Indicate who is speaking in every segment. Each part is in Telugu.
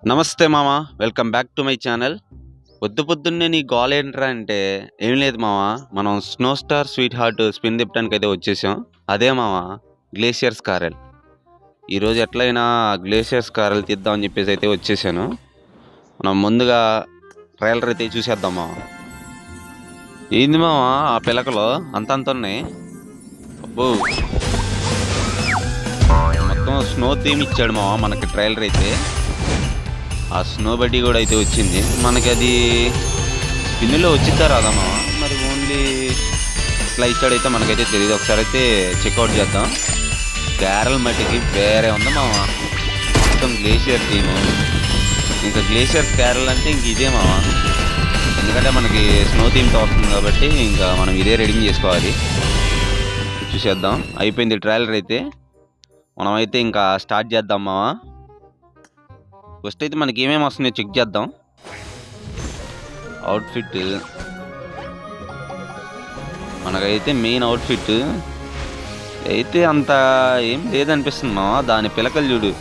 Speaker 1: నమస్తే మామ. Welcome back to my channel. పొద్దున్నే నీ గోల్ ఏంట్రా అంటే ఏం లేదు మామ. మనం snow star sweet heart spin తిప్పడానికి అయితే వచ్చేసాం. అదే మామ గ్లేషియర్స్ కారెల్. ఈరోజు ఎట్లయినా గ్లేషియర్స్ కారెల్ తీద్దామని చెప్పేసి అయితే వచ్చేసాను. మనం ముందుగా ట్రైలర్ అయితే చూసేద్దాం మామ. ఏంది మామ ఆ పిలకలు అంతంత ఉన్నాయి. అబ్బో, మొత్తం స్నో థీమ్ ఇచ్చాడు మామ మనకి ట్రైలర్ అయితే. ఆ స్నో బడ్డీ కూడా అయితే వచ్చింది మనకి. అది స్పిన్లో వచ్చిద్దా రాదమ్మా, మరి ఓన్లీ ఇట్లా ఇచ్చాడైతే మనకైతే తెలియదు. ఒకసారి అయితే చెక్అవుట్ చేద్దాం. క్యారల్ మట్టికి వేరే ఉంది మామ. మొత్తం గ్లేషియర్ థీము. ఇంకా గ్లేషియర్ క్యారల్ అంటే ఇంక ఇదే మామ. ఎందుకంటే మనకి స్నో థీమ్తో వస్తుంది కాబట్టి ఇంకా మనం ఇదే రెడీ చేసుకోవాలి. చూసేద్దాం. అయిపోయింది ట్రైలర్ అయితే. మనమైతే ఇంకా స్టార్ట్ చేద్దాం మామ. ఫస్ట్ అయితే మనకి ఏమేమి వస్తున్నాయో చెక్ చేద్దాం. అవుట్ఫిట్ మనకైతే మెయిన్ అవుట్ఫిట్ అయితే అంత ఏం లేదనిపిస్తుంది మామ. దాని పిలకలు చూడు,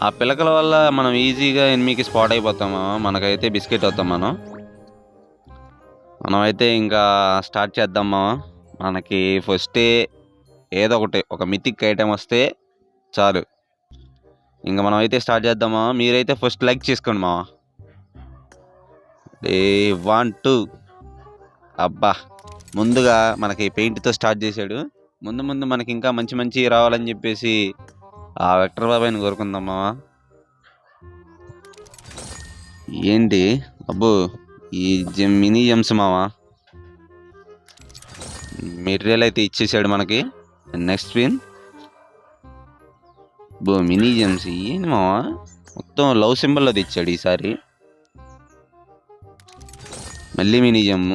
Speaker 1: ఆ పిలకల వల్ల మనం ఈజీగా ఎనిమికి స్పాట్ అయిపోతాము. మనకైతే బిస్కెట్ అవుతాం మనమైతే ఇంకా స్టార్ట్ చేద్దాం మామ. మనకి ఫస్టే ఏదో ఒకటి ఒక మిథిక్ ఐటెం వస్తే చాలు. ఇంకా మనం అయితే స్టార్ట్ చేద్దామా. మీరైతే ఫస్ట్ లైక్ చేసుకోండి మావా. 1 2. అబ్బా, ముందుగా మనకి పెయింట్తో స్టార్ట్ చేశాడు. ముందు మనకి ఇంకా మంచి రావాలని చెప్పేసి ఆ వెక్టర్ బాబాయ్ని కోరుకుందాం మావా. ఏంటి అబ్బో ఈ మినీ జెమ్స్ మావా. మెటీరియల్ అయితే ఇచ్చేసాడు మనకి. Next spin. బో మినీ జెమ్స్ ఏంటి మావా, మొత్తం లవ్ సింబల్లో తెచ్చాడు ఈసారి. మళ్ళీ మినీ జెమ్.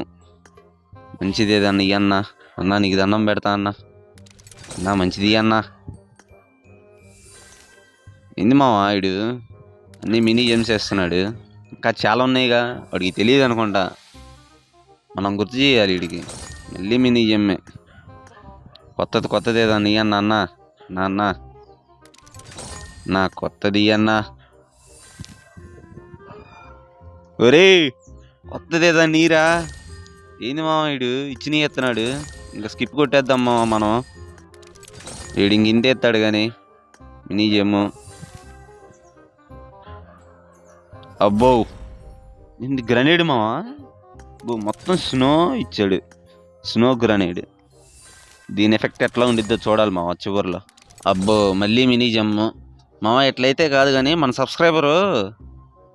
Speaker 1: మంచిది ఏదన్నా ఇయ్యన్నా. అన్నా నీకు దండం పెడతా అన్నా మంచిది అన్నా. ఏంది మావా వీడు అన్నీ మినీ జెమ్స్ వేస్తున్నాడు. ఇంకా చాలా ఉన్నాయిగా, వాడికి తెలియదు అనుకుంటా. మనం గుర్తు చేయాలి వీడికి. మళ్ళీ మినీ జెమ్మే. కొత్తది ఏదన్నా ఇయ్యన్నా అన్నా నా కొత్తది అన్నా. ఒరే కొత్తది ఏదా నీరా. ఏంది మామ వీడు ఇచ్చిన ఎత్తున్నాడు. ఇంకా స్కిప్ కొట్టేద్దాం మామ మనం. వీడు ఇంక ఇంతే ఎత్తాడు కానీ మినీ జెమ్ము. అబ్బో ఇది గ్రనేడ్ మామ. మొత్తం స్నో ఇచ్చాడు. Snow grenade. దీని ఎఫెక్ట్ ఎట్లా ఉండిద్దో చూడాలి మామ చివర్లో. అబ్బో మళ్ళీ మినీ జెమ్ము మామ. ఎట్లయితే కాదు కానీ మన సబ్స్క్రైబరు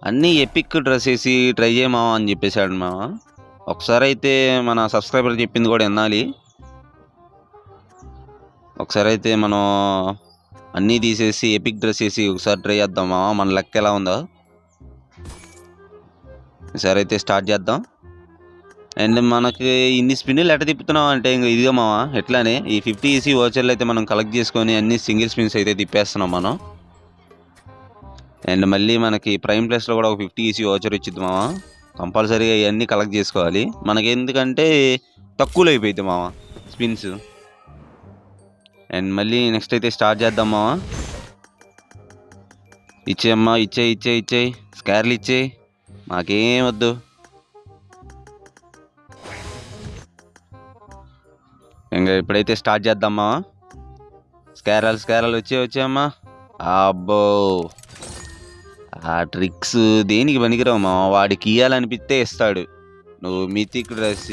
Speaker 1: అన్నీ ఎపిక్ డ్రెస్ వేసి ట్రై చేయమావా అని చెప్పేశాడు మామ. ఒకసారి అయితే మన సబ్స్క్రైబర్ చెప్పింది కూడా వినాలి. ఒకసారి అయితే మనం అన్నీ తీసేసి ఎపిక్ డ్రెస్ వేసి ఒకసారి ట్రై చేద్దాం మామ. మన లెక్క ఎలా ఉందో ఈసారి అయితే స్టార్ట్ చేద్దాం. అండ్ మనకి ఇన్ని స్పిన్లు ఎట్ట తిప్పుతున్నాం అంటే ఇంకా ఇదిగా మామ. ఎట్లానే ఈ 50 ఈసీ ఓచర్లు అయితే మనం కలెక్ట్ చేసుకొని అన్ని సింగిల్ స్పిన్స్ అయితే తిప్పేస్తున్నాం మనం. అండ్ మళ్ళీ మనకి ప్రైమ్ ప్లేస్లో కూడా ఒక 50 ఈసీ ఓచర్ ఇచ్చిద్ది మామ. కంపల్సరీగా ఇవన్నీ కలెక్ట్ చేసుకోవాలి మనకి, ఎందుకంటే తక్కువలో అయిపోయింది మామ స్పిన్స్. అండ్ మళ్ళీ నెక్స్ట్ అయితే స్టార్ట్ చేద్దాం మామ. ఇచ్చేయమ్మా, ఇచ్చేయి స్కార్లు ఇచ్చేయి, మాకేం వద్దు. ఇంకా ఇప్పుడైతే స్టార్ట్ చేద్దాం మామ. స్కారాలు వచ్చాయమ్మా. అబ్బో ఆ ట్రిక్స్ దేనికి పనికిరావు మామ. వాడికి ఇయ్యాలనిపిస్తే ఇస్తాడు. నువ్వు mythic dress,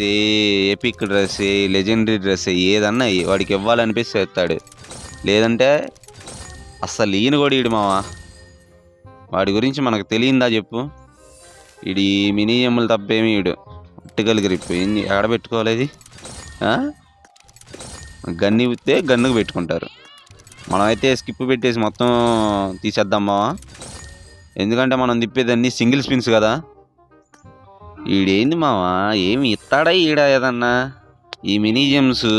Speaker 1: epic dress, legendary dress ఏదన్నా వాడికి ఇవ్వాలనిపిస్తే ఇస్తాడు. లేదంటే అస్సలు ఈయన కూడా ఈడు మామ. వాడి గురించి మనకు తెలియందా చెప్పు. ఈడి మినీ జెమ్ములు తప్పేమి ఈడు. అట్టుకలు గ్రిప్ ఏంది ఎడబెట్టుకోవాలి. ఇది గన్ను ఇస్తే గన్నుకు పెట్టుకుంటారు. మనమైతే స్కిప్ పెట్టేసి మొత్తం తీసేద్దాం మామ. ఎందుకంటే మనం తిప్పేది అన్నీ సింగిల్ స్పిన్స్ కదా. ఈడేంది మామ ఏమి ఇస్తాడా ఈడ ఏదన్నా. ఈ మినీ జెమ్స్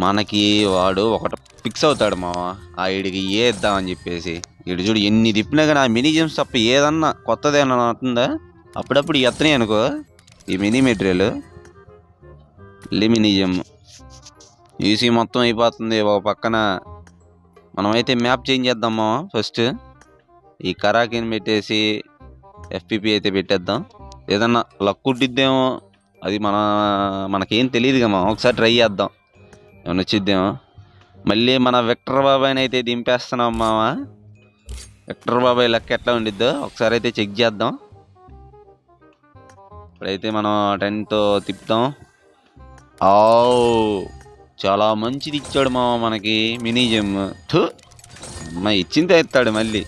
Speaker 1: మనకి వాడు ఒకటి ఫిక్స్ అవుతాడు మామ. ఆ ఈడికి ఏ ఇద్దామని చెప్పేసి. ఈడు చూడు ఎన్ని తిప్పినా కానీ ఆ మినీ జెమ్స్ తప్ప ఏదన్నా కొత్తది ఏమన్నా అవుతుందా. అప్పుడప్పుడు ఎత్తనే అనుకో ఈ మినీ మెటీరియల్. మళ్ళీ మినీ జెమ్. ఈసీ మొత్తం అయిపోతుంది. ఒక పక్కన మనమైతే మ్యాప్ చేంజ్ చేద్దామా. ఫస్ట్ ఈ కరాకిని పెట్టేసి ఎఫ్పిపి అయితే పెట్టేద్దాం. ఏదన్నా లక్ ఉట్టిద్దేమో, అది మనకేం తెలియదు కదా. ఒకసారి ట్రై చేద్దాం, ఏమన్నా వచ్చిద్దేమో. మళ్ళీ మన విక్టర్ బాబాయ్ని అయితే దింపేస్తున్నాం మామ. విక్టర్ బాబాయ్ లక్ ఎట్లా ఉండిద్దో ఒకసారి అయితే చెక్ చేద్దాం. ఇప్పుడైతే మనం 10తో తిప్పుతాం. చాలా మంచిది ఇచ్చాడు మామ మనకి మినీ జెమ్. అమ్మ ఇచ్చిందే ఇస్తాడు మళ్ళీ.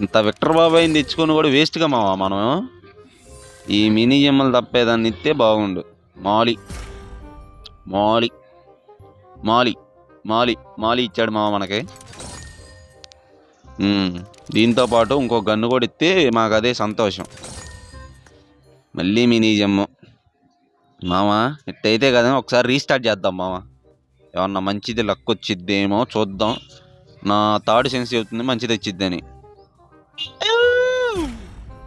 Speaker 1: ఇంత విక్టర్ బాబాయ్ని తెచ్చుకొని కూడా వేస్ట్గా మావా మనం. ఈ మినీ జెమ్మలు తప్పేదాన్ని ఇస్తే బాగుండు. మాలి మాలి మాలి మాలి మాలి ఇచ్చాడు మావ మనకి. దీంతో పాటు ఇంకో గన్ను కూడా ఇస్తే మాకు అదే సంతోషం. మళ్ళీ మినీ జెమ్ము మామ. ఇట్టయితే కదా ఒకసారి రీస్టార్ట్ చేద్దాం మామ. ఏమన్నా మంచిది లక్ వచ్చిద్దేమో చూద్దాం. నా థర్డ్ సెన్స్ చెబుతుంది మంచిది వచ్చిద్దని.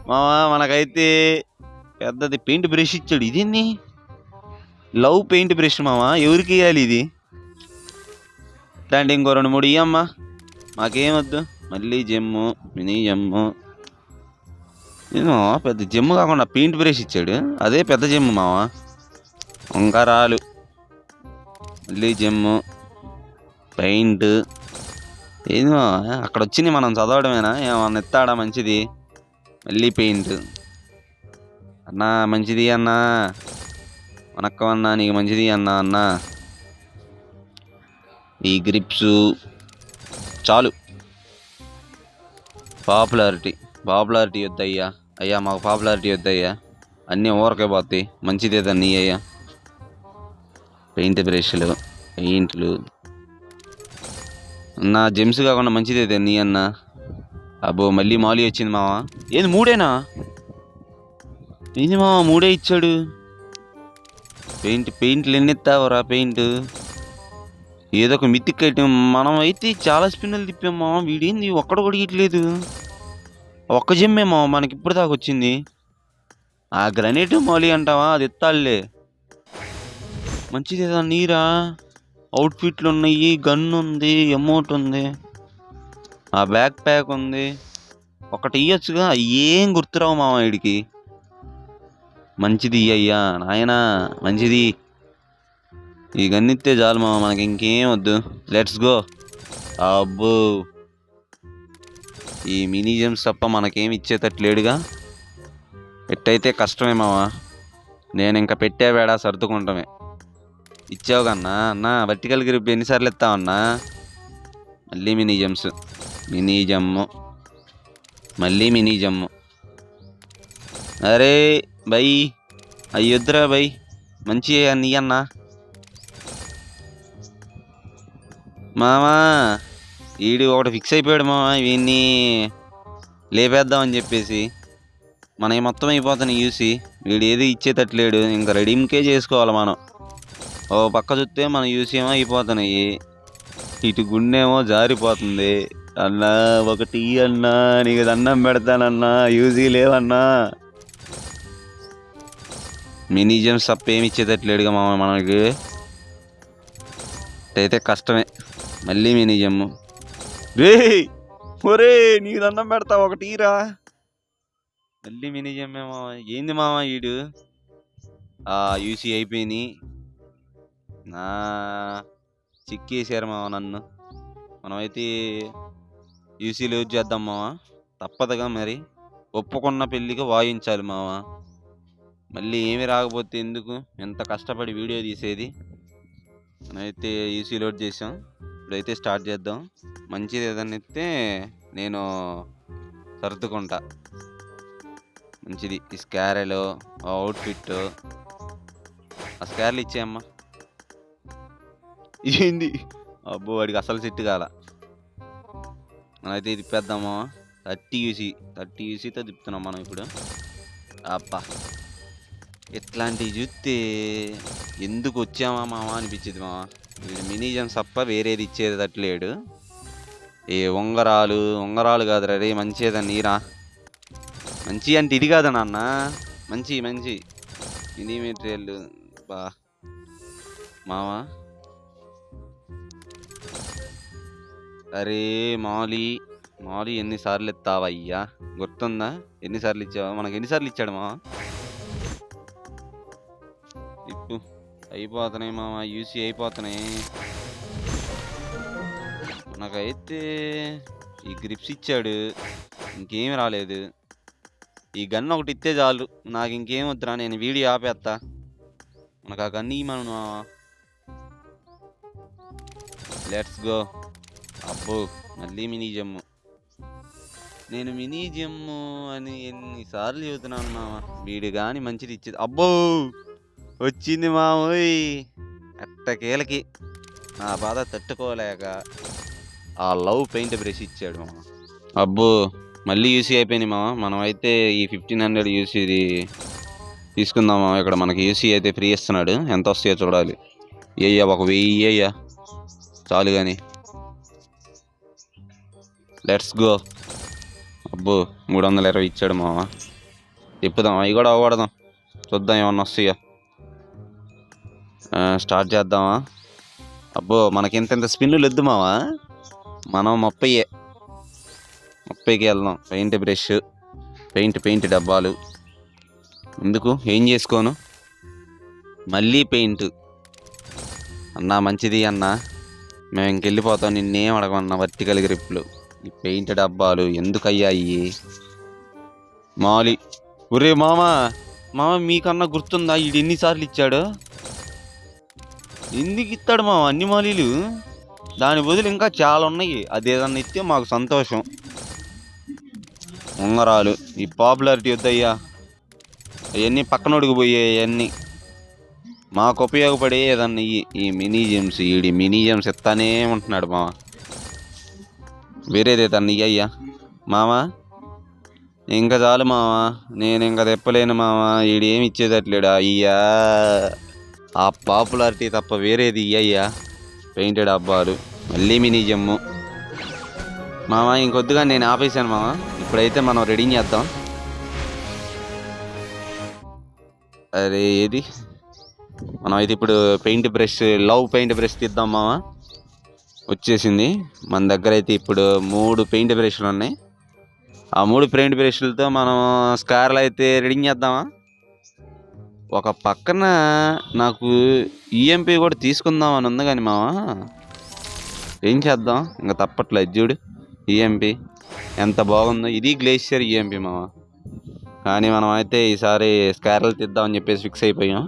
Speaker 1: మామ మనకైతే పెద్దది పెయింట్ బ్రష్ ఇచ్చాడు. ఇదేంది? లవ్ పెయింట్ బ్రష్ మామ. ఎవరికి ఇవ్వాలి ఇది? ఇట్లాంటి ఇంకో 2-3 ఇయ్యమ్మా, మాకేమొద్దు. మళ్ళీ జెమ్ము, మినీ జెమ్ము. ఏమో పెద్ద జెమ్ము కాకుండా పెయింట్ బ్రష్ ఇచ్చాడు, అదే పెద్ద జెమ్ము మామ. ఉంగరాలు, మళ్ళీ జెమ్ము, పెయింట్. ఏమో అక్కడ వచ్చింది మనం చదవడమేనా? ఏమన్నా ఎత్తాడా మంచిది? మళ్ళీ పెయింట్. అన్నా మంచిది అన్నా, వనక్కం అన్నా, నీకు మంచిది అన్నా. అన్నా ఈ గ్రిప్స్ చాలు. పాపులారిటీ వద్దయ్యా. అయ్యా మాకు పాపులారిటీ వద్దయ్యా, అన్నీ ఊరకే పోతాయి. మంచిదేదా నీ అయ్యా. పెయింట్ బ్రష్లు, పెయింట్లు అన్నా. జెమ్స్ కాకుండా మంచిదేదా నీ అన్న. అబ్బో మళ్ళీ మాలి వచ్చింది మావా. ఏంది 3ఏనా? ఏంది మావా 3 ఇచ్చాడు. పెయింట్లు ఎన్ని ఎత్తావరా? పెయింట్ ఏదో ఒక మితిక్ ఐటమ్. మనం అయితే చాలా స్పిన్నులు తిప్పామా. వీడేంది ఒక్కడ కొడిగట్లేదు. ఒక్క జెమ్మేమో మనకి ఇప్పుడు దాకా వచ్చింది. ఆ గ్రనేట్ మాలి అంటావా, అది ఎత్తాళ్ళే. మంచిదేదా నీరా? అవుట్ఫిట్లు ఉన్నాయి, గన్ ఉంది, ఎమౌంట్ ఉంది, ఆ బ్యాక్ ప్యాక్ ఉంది. ఒకటి ఇయ్యొచ్చుగా, ఏం గుర్తురావు మామ వీడికి. మంచిది అయ్యా నాయనా, మంచిది. ఈ గన్నిస్తే చాలు మామ, మనకి ఇంకేం వద్దు. Let's go. అబ్బో ఈ మినీ జెమ్స్ తప్ప మనకేం ఇచ్చేటట్లేడుగా. ఎట్టయితే కష్టమే మామ. నేను ఇంకా పెట్టే వేడా సర్దుకుంటామే. ఇచ్చావు కన్నా అన్నా. వర్టికల్ గ్రిప్ ఎన్నిసార్లు ఇస్తావన్నా? మళ్ళీ మినీ జెమ్స్, మినీ జమ్ము, మళ్ళీ మినీ జమ్ము. అరే బై అయ్యొద్దురా బై, మంచి నీ అన్నా. మామా వీడు ఒకటి ఫిక్స్ అయిపోయాడు మామ. వీడిని లేపేద్దామని చెప్పేసి మనకి మొత్తం అయిపోతాను చూసి. వీడు ఏది ఇచ్చేటట్లేడు. ఇంకా రెడీమ్కే చేసుకోవాలి మనం. ఓ పక్క చూస్తే మన యూసీ ఏమో అయిపోతున్నాయి, ఇటు గుండెమో జారిపోతుంది. అన్నా ఒకటి అన్నా, నీకు దండం పెడతానన్నా, యూజీ లేవన్నా. మినీ జెమ్స్ తప్ప ఏమి ఇచ్చేటట్లేడుగా మామ మనకి. అయితే కష్టమే. మళ్ళీ మినీ జెమ్ము. రే ఒరే నీకు దండం పెడతా, ఒకటిరా. మళ్ళీ మినీ జెమ్మే మామ. ఏంది మామ వీడు? యూసీ అయిపోయినాయి. నా చిక్కేసారు మామ నన్ను. మనమైతే యూసీలు యూజ్ చేద్దాం మామ, తప్పదుగా మరి. ఒప్పుకున్న పెళ్ళికి వాయించాలి మామ. మళ్ళీ ఏమి రాకపోతే ఎందుకు ఎంత కష్టపడి వీడియో తీసేది. మనమైతే యూసీ లోడ్ చేసాం. ఇప్పుడైతే స్టార్ట్ చేద్దాం. మంచిది ఏదన్నా ఇస్తే నేను సర్దుకుంటా. మంచిది ఈ స్కారెలు, అవుట్ఫిట్. ఆ స్కార్లు ఇచ్చేయమ్మా. ఏంది? అబ్బో వాడికి అసలు సెట్ కాల. మనమైతే తిప్పేద్దాము. 30 యూసీతో తిప్పుతున్నాం మనం ఇప్పుడు. అబ్బా ఇట్లాంటివి చూస్తే ఎందుకు వచ్చామా మామ అనిపించింది మామ. వీడు మినీ జెమ్స్ తప్ప వేరేది ఇచ్చేటట్లేడు. ఏ ఉంగరాలు కాదురా రే. మంచిదా నీరా? మంచి అంటే ఇది కాదా నాన్న? మంచి మినీ మెటీరియల్ బా మామ. అరే మాలి మామూలు ఎన్నిసార్లు ఎత్తావయ్యా, గుర్తుందా? ఎన్నిసార్లు ఇచ్చావా? మనకి ఎన్నిసార్లు ఇచ్చాడు మామ? ఇప్పుడు అయిపోతున్నాయి మామ, యూసీ అయిపోతున్నాయి. నాకైతే ఈ గ్రిప్స్ ఇచ్చాడు, ఇంకేమి రాలేదు. ఈ గన్ ఒకటి ఇస్తే చాలు, నాకు ఇంకేం వద్దురా, నేను వీడియో ఆపేస్తా. మనకు ఆ గన్ మనం లెట్స్ గో. అబ్బో మళ్ళీ మినీ జమ్ము. నేను మినీ జమ్ము అని ఎన్నిసార్లు చెబుతున్నాను మామ, వీడు కానీ మంచిది ఇచ్చేది. అబ్బో వచ్చింది మామోయ్, ఎట్టకేలకి నా బాధ తట్టుకోలేక ఆ లవ్ పెయింట్ బ్రష్ ఇచ్చాడు మామ. అబ్బో మళ్ళీ యూసీ అయిపోయింది మామ. మనం అయితే ఈ 1500 యూసీది తీసుకుందామా? ఇక్కడ మనకి యూసీ అయితే ఫ్రీ ఇస్తున్నాడు, ఎంత వస్తాయో చూడాలి. ఏయ్యా ఒక 1000 అయ్యా చాలు కానీ. Let's go. అబ్బో 320 ఇచ్చాడు మామ. తిప్పుదాం, అవి కూడా అవ్వడదాం, చూద్దాం ఏమన్నా వస్తాయా. స్టార్ట్ చేద్దామా? అబ్బో మనకి ఇంత స్పిన్నులు వద్దు మావా, మనం 30కి వెళ్దాం. పెయింట్ బ్రష్, పెయింట్ డబ్బాలు ఎందుకు, ఏం చేసుకోను, మళ్ళీ పెయింట్ అన్నా. మంచిది అన్నా, మేము ఇంకెళ్ళిపోతాం, నిన్నేం అడగమన్నా. వర్టికల్ గ్రిప్లు, ఈ పెయింట్ డబ్బాలు ఎందుకు అయ్యాయి మాలి? ఒరే మామ మీకన్నా గుర్తుందా ఇది ఎన్నిసార్లు ఇచ్చాడు? ఎందుకు ఇస్తాడు మామ అన్ని మాలీలు? దాని బదులు ఇంకా చాలా ఉన్నాయి, అదేదన్నా ఇస్తే మాకు సంతోషం. ఉంగరాలు, ఈ పాపులారిటీ వద్దయ్యా, అవన్నీ పక్కనొడికి పోయాయి. అవన్నీ మాకు ఉపయోగపడే ఏదన్నా ఈ మినీ జెమ్స్, ఈ మినీ జెమ్స్ ఇస్తానే ఉంటున్నాడు మామ. వేరేది ఏదన్నా అయ్యా మామ, ఇంకా చాలు మామ, నేను ఇంకా తెప్పలేను మామ. ఈడేమి ఇచ్చేదట్లేడు అయ్యా, ఆ పాపులారిటీ తప్ప వేరేది అయ్యా. పెయింటెడ్ అబ్బాలు, మళ్ళీ మినీ జమ్ము మామ. ఇంకొద్దుగా నేను ఆపేసాను మామ, ఇప్పుడైతే మనం రెడీ చేద్దాం. అరే ఏది, మనం అయితే ఇప్పుడు లవ్ పెయింట్ బ్రష్ తీద్దాం మామ. వచ్చేసింది మన దగ్గర అయితే. ఇప్పుడు 3 పెయింట్ బ్రష్లు ఉన్నాయి, ఆ 3 పెయింట్ బ్రష్లతో మనం స్కార్లు అయితే రెడీ చేద్దామా? ఒక పక్కన నాకు ఈఎంపీ కూడా తీసుకుందాం అని ఉంది కానీ మామ, ఏం చేద్దాం, ఇంకా తప్పట్లేదు. చూడు ఈఎంపీ ఎంత బాగుందో, ఇది గ్లేషియర్ ఈఎంపీ మామ. కానీ మనం అయితే ఈసారి స్కార్లు తీద్దామని చెప్పేసి ఫిక్స్ అయిపోయాం.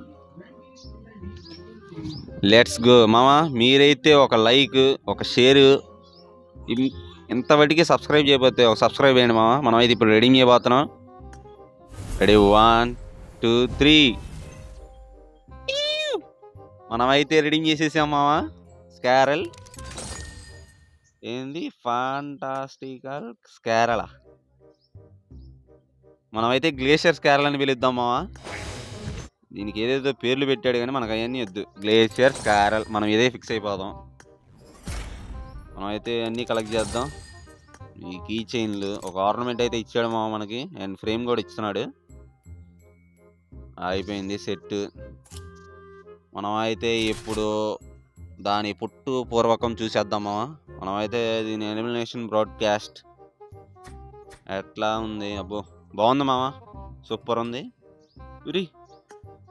Speaker 1: లెట్స్ గో మామ. మీరైతే ఒక లైక్, ఒక షేర్, ఇంతవరకు సబ్స్క్రైబ్ చేయబోతే ఒక సబ్స్క్రైబ్ చేయండి మామ. మనం అయితే ఇప్పుడు రెడీ చేయబోతున్నాం. రెడీ 1 2 3. మనమైతే రెడీ చేసేసాం మామ. స్కారల్ ఏంది, ఫాంటాస్టికల్ స్కారలా, మనమైతే గ్లేషియర్ స్కారల్ అని పిలుద్దాం మామ. దీనికి ఏదేదో పేర్లు పెట్టాడు కానీ మనకు అవన్నీ వద్దు. గ్లేషియర్ స్కారల్, మనం ఇదే ఫిక్స్ అయిపోదాం. మనం అయితే అన్నీ కలెక్ట్ చేద్దాం. ఈ కీ చైన్లు, ఒక ఆర్నమెంట్ అయితే ఇచ్చాడు మామ మనకి, అండ్ ఫ్రేమ్ కూడా ఇస్తున్నాడు. అయిపోయింది సెట్. మనం అయితే ఇప్పుడు దాని పుట్టు పూర్వకం చూసేద్దాం మామ. మనమైతే దీని ఎలిమినేషన్ బ్రాడ్కాస్ట్ ఎట్లా ఉంది? అబ్బో బాగుంది మామ, సూపర్ ఉంది. ఉరి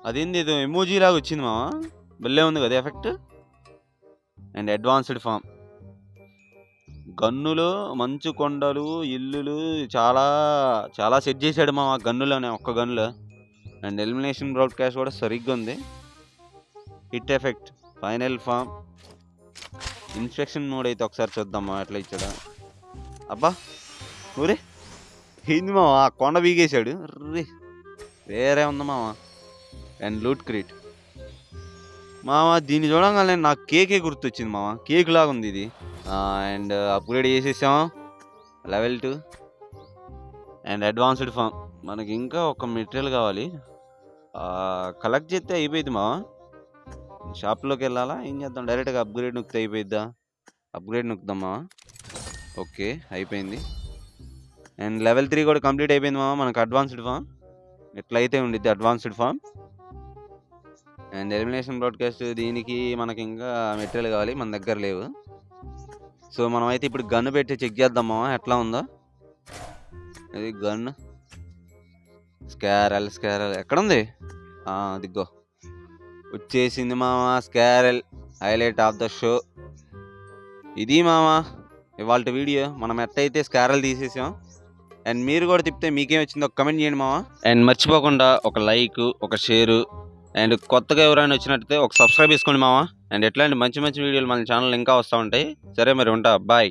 Speaker 1: అదేంది, ఏదో ఎమోజీ లాగా వచ్చింది మామ, భలే ఉంది కదా ఎఫెక్ట్. అండ్ అడ్వాన్స్డ్ ఫామ్, గన్నులు, మంచు కొండలు, ఇల్లులు, చాలా చాలా సెట్ చేశాడు మామ గన్నులోనే, ఒక్క గన్నులో. అండ్ ఎలిమినేషన్ బ్రాడ్కాస్ట్ కూడా సరిగ్గా ఉంది. Hit effect, final form, inspection mode అయితే ఒకసారి చూద్దామా ఎట్లా ఇచ్చాడా. అబ్బా ఊరే ఏంది మామ, ఆ కొండ బీగేశాడు, రే వేరే ఉంది మామ. అండ్ లూట్ క్రీట్ మామ, దీన్ని చూడగానే నాకు కేకే గుర్తొచ్చింది మామ, కేక్ లాగా ఉంది ఇది. అండ్ అప్గ్రేడ్ చేసేసాం లెవెల్ 2. అండ్ అడ్వాన్స్డ్ ఫామ్, మనకి ఇంకా ఒక మెటీరియల్ కావాలి, కలెక్ట్ చేస్తే అయిపోయింది మామ. షాప్లోకి వెళ్ళాలా, ఏం చేద్దాం, డైరెక్ట్గా అప్గ్రేడ్ నొక్కితే అయిపోయిద్దా? అప్గ్రేడ్ నొక్కుదాం మామ. ఓకే అయిపోయింది. అండ్ లెవెల్ 3 కూడా కంప్లీట్ అయిపోయింది మామ. మనకు అడ్వాన్స్డ్ ఫామ్ ఎట్లయితే ఉండిద్ది advanced form. And elimination broadcast, దీనికి మనకి ఇంకా మెటీరియల్ కావాలి, మన దగ్గర లేవు. సో మనమైతే ఇప్పుడు గన్ను పెట్టి చెక్ చేద్దాం మామ ఎట్లా ఉందో. ఇది గన్ స్కారల్ ఎక్కడుంది? దిగ్గో వచ్చేసింది మామ. స్కారల్ హైలైట్ ఆఫ్ ద షో. ఇది మామ ఇవాళ వీడియో. మనం ఎట్టయితే స్కారల్ తీసేసాం. అండ్ మీరు కూడా తిప్పితే మీకేం వచ్చిందో ఒక కమెంట్ చేయండి మామ. అండ్ మర్చిపోకుండా ఒక లైక్, ఒక షేరు, అండ్ కొత్తగా ఎవరైనా వచ్చినట్టయితే ఒక సబ్స్క్రైబ్ చేసుకోండి మామ. అండ్ ఎట్లాంటి మంచి మంచి వీడియోలు మన ఛానల్ ఇంకా వస్తూ ఉంటాయి. సరే మరి ఉంటా, బాయ్.